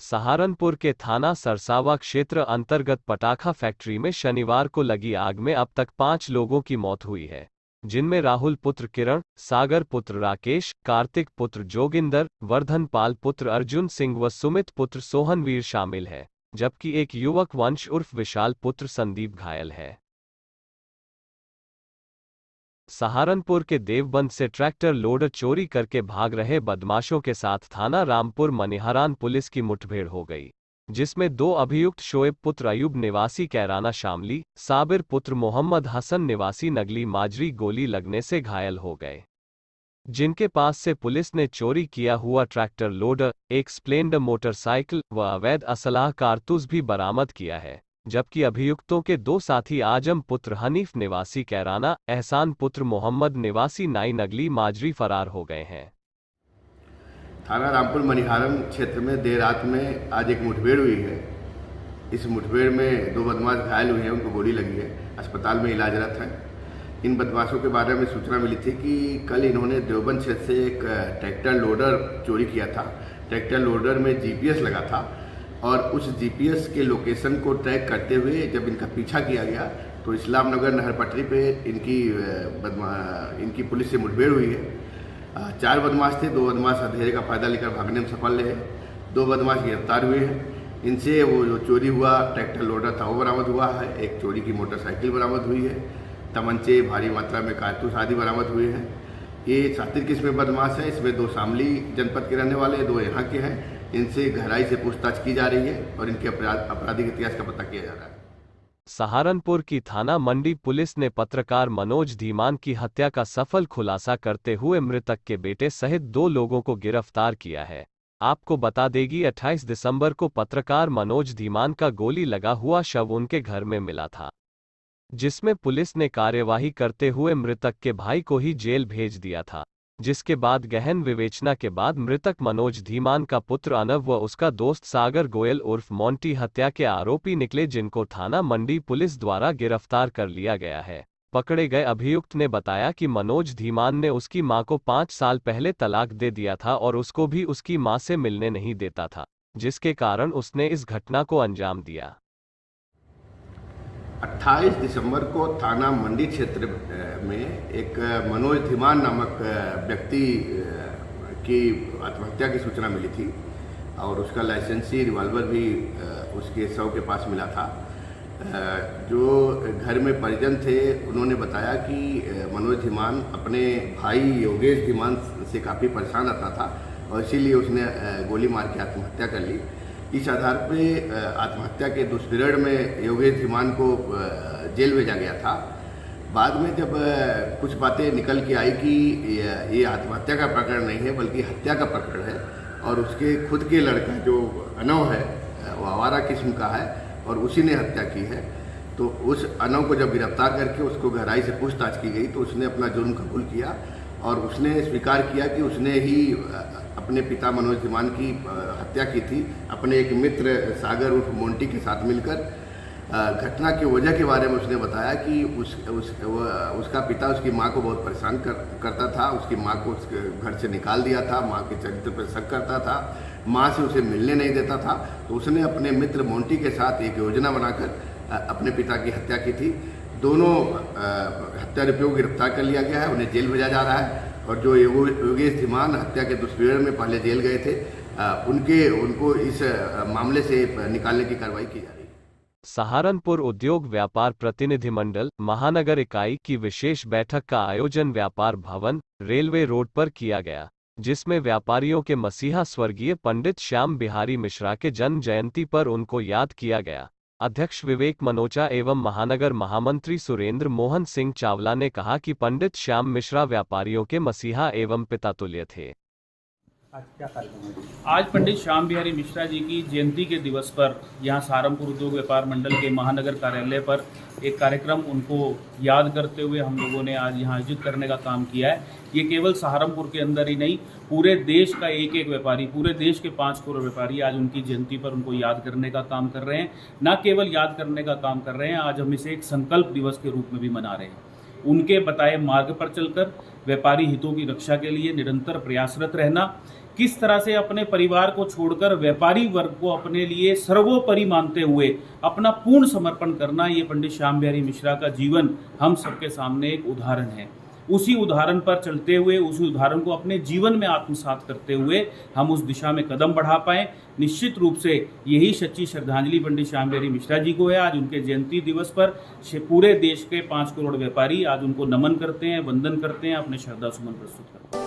सहारनपुर के थाना सरसावा क्षेत्र अंतर्गत पटाखा फैक्ट्री में शनिवार को लगी आग में अब तक 5 लोगों की मौत हुई है, जिनमें राहुल पुत्र किरण, सागर पुत्र राकेश, कार्तिक पुत्र जोगिंदर, वर्धनपाल पुत्र अर्जुन सिंह व सुमित पुत्र सोहनवीर शामिल है, जबकि एक युवक वंश उर्फ विशाल पुत्र संदीप घायल है। सहारनपुर के देवबंद से ट्रैक्टर लोडर चोरी करके भाग रहे बदमाशों के साथ थाना रामपुर मनिहारान पुलिस की मुठभेड़ हो गई, जिसमें 2 अभियुक्त शोएब पुत्र अयूब निवासी कैराना शामली, साबिर पुत्र मोहम्मद हसन निवासी नगली माजरी गोली लगने से घायल हो गए, जिनके पास से पुलिस ने चोरी किया हुआ ट्रैक्टर लोडर, एक स्प्लेंडर मोटरसाइकिल व अवैध असलाह कारतूस भी बरामद किया है, जबकि अभियुक्तों के 2 साथी आजम पुत्र हनीफ निवासी कैराना, एहसान पुत्र मोहम्मद निवासी नाई नगली माजरी फरार हो गए हैं। थाना रामपुर मनिहारन क्षेत्र में देर रात में आज एक मुठभेड़ हुई है। इस मुठभेड़ में 2 बदमाश घायल हुए हैं, उनको गोली लगी है, अस्पताल में इलाजरत हैं। इन बदमाशों के बारे में सूचना मिली थी कि कल इन्होंने देवबंद क्षेत्र से एक ट्रैक्टर लोडर चोरी किया था। ट्रैक्टर लोडर में जीपीएस लगा था और उस जीपीएस के लोकेशन को ट्रैक करते हुए जब इनका पीछा किया गया तो इस्लाम नगर नहर पटरी पे इनकी पुलिस से मुठभेड़ हुई है। 4 बदमाश थे, 2 बदमाश अंधेरे का फायदा लेकर भागने में सफल रहे, 2 बदमाश गिरफ्तार हुए हैं। इनसे वो जो चोरी हुआ ट्रैक्टर लोडर था वो बरामद हुआ है, एक चोरी की मोटरसाइकिल बरामद हुई है, तमंचे, भारी मात्रा में कारतूस आदि बरामद हुए हैं। ये शातिर किस्म में बदमाश है, इसमें 2 शामली जनपद के रहने वाले, 2 यहाँ के हैं। इनसे गहराई से पूछताछ की जा रही है और इनके आपराधिक इतिहास का पता किया जा रहा है। सहारनपुर की थाना मंडी पुलिस ने पत्रकार मनोज धीमान की हत्या का सफल खुलासा करते हुए मृतक के बेटे सहित 2 लोगों को गिरफ्तार किया है। आपको बता देगी 28 दिसंबर को पत्रकार मनोज धीमान का गोली लगा हुआ शव उनके घर में मिला था, जिसमें पुलिस ने कार्यवाही करते हुए मृतक के भाई को ही जेल भेज दिया था, जिसके बाद गहन विवेचना के बाद मृतक मनोज धीमान का पुत्र अनव व उसका दोस्त सागर गोयल उर्फ मोंटी हत्या के आरोपी निकले, जिनको थाना मंडी पुलिस द्वारा गिरफ्तार कर लिया गया है। पकड़े गए अभियुक्त ने बताया कि मनोज धीमान ने उसकी मां को 5 साल पहले तलाक दे दिया था और उसको भी उसकी मां से मिलने नहीं देता था, जिसके कारण उसने इस घटना को अंजाम दिया। 28 दिसंबर को थाना मंडी क्षेत्र में एक मनोज धीमान नामक व्यक्ति की आत्महत्या की सूचना मिली थी और उसका लाइसेंसी रिवॉल्वर भी उसके शव के पास मिला था। जो घर में परिजन थे उन्होंने बताया कि मनोज धीमान अपने भाई योगेश धीमान से काफ़ी परेशान रहता था और इसीलिए उसने गोली मार के आत्महत्या कर ली। इस आधार पे आत्महत्या के दुष्पीड़न में योगेश धीमान को जेल भेजा गया था। बाद में जब कुछ बातें निकल के आई कि ये आत्महत्या का प्रकरण नहीं है बल्कि हत्या का प्रकरण है और उसके खुद के लड़का जो अनव है वो आवारा किस्म का है और उसी ने हत्या की है, तो उस अनव को जब गिरफ्तार करके उसको गहराई से पूछताछ की गई तो उसने अपना जुर्म कबूल किया और उसने स्वीकार किया कि उसने ही अपने पिता मनोज धीमान की हत्या की थी अपने एक मित्र सागर उर्फ मोंटी के साथ मिलकर। घटना की वजह के बारे में उसने बताया कि उसका पिता उसकी मां को बहुत परेशान करता था, उसकी मां को उसके घर से निकाल दिया था, मां के चरित्र पर शक करता था, मां से उसे मिलने नहीं देता था, तो उसने अपने मित्र मोंटी के साथ एक योजना बनाकर अपने पिता की हत्या की थी। दोनों हत्यारोपियों को गिरफ्तार कर लिया गया है, उन्हें जेल भेजा जा रहा है और जो योगेश धीमान हत्या के दुष्पीड़न में पहले जेल गए थे उनको इस मामले से निकालने की कार्रवाई की जा रही है। सहारनपुर उद्योग व्यापार प्रतिनिधिमंडल महानगर इकाई की विशेष बैठक का आयोजन व्यापार भवन रेलवे रोड पर किया गया, जिसमें व्यापारियों के मसीहा स्वर्गीय पंडित श्याम बिहारी मिश्रा के जन्म जयंती पर उनको याद किया गया। अध्यक्ष विवेक मनोचा एवं महानगर महामंत्री सुरेंद्र मोहन सिंह चावला ने कहा कि पंडित श्याम मिश्रा व्यापारियों के मसीहा एवं पिता तुल्य थे। आज क्या कार्यक्रम है? आज पंडित श्याम बिहारी मिश्रा जी की जयंती के दिवस पर यहाँ सहारनपुर उद्योग व्यापार मंडल के महानगर कार्यालय पर एक कार्यक्रम उनको याद करते हुए हम लोगों ने आज यहाँ आयोजित करने का काम किया है। ये केवल सहारनपुर के अंदर ही नहीं, पूरे देश का एक एक व्यापारी, पूरे देश के 5 करोड़ व्यापारी आज उनकी जयंती पर उनको याद करने का काम कर रहे हैं। न केवल याद करने का काम कर रहे हैं, आज हम इसे एक संकल्प दिवस के रूप में भी मना रहे हैं। उनके बताए मार्ग पर चलकर व्यापारी हितों की रक्षा के लिए निरंतर प्रयासरत रहना, किस तरह से अपने परिवार को छोड़कर व्यापारी वर्ग को अपने लिए सर्वोपरि मानते हुए अपना पूर्ण समर्पण करना, ये पंडित श्याम बिहारी मिश्रा का जीवन हम सबके सामने एक उदाहरण है। उसी उदाहरण पर चलते हुए, उसी उदाहरण को अपने जीवन में आत्मसात करते हुए हम उस दिशा में कदम बढ़ा पाएँ। निश्चित रूप से यही सच्ची श्रद्धांजलि पंडित श्याम बिहारी मिश्रा जी को है। आज उनके जयंती दिवस पर पूरे देश के 5 करोड़ व्यापारी आज उनको नमन करते हैं, वंदन करते हैं, अपने श्रद्धा सुमन प्रस्तुत करते हैं।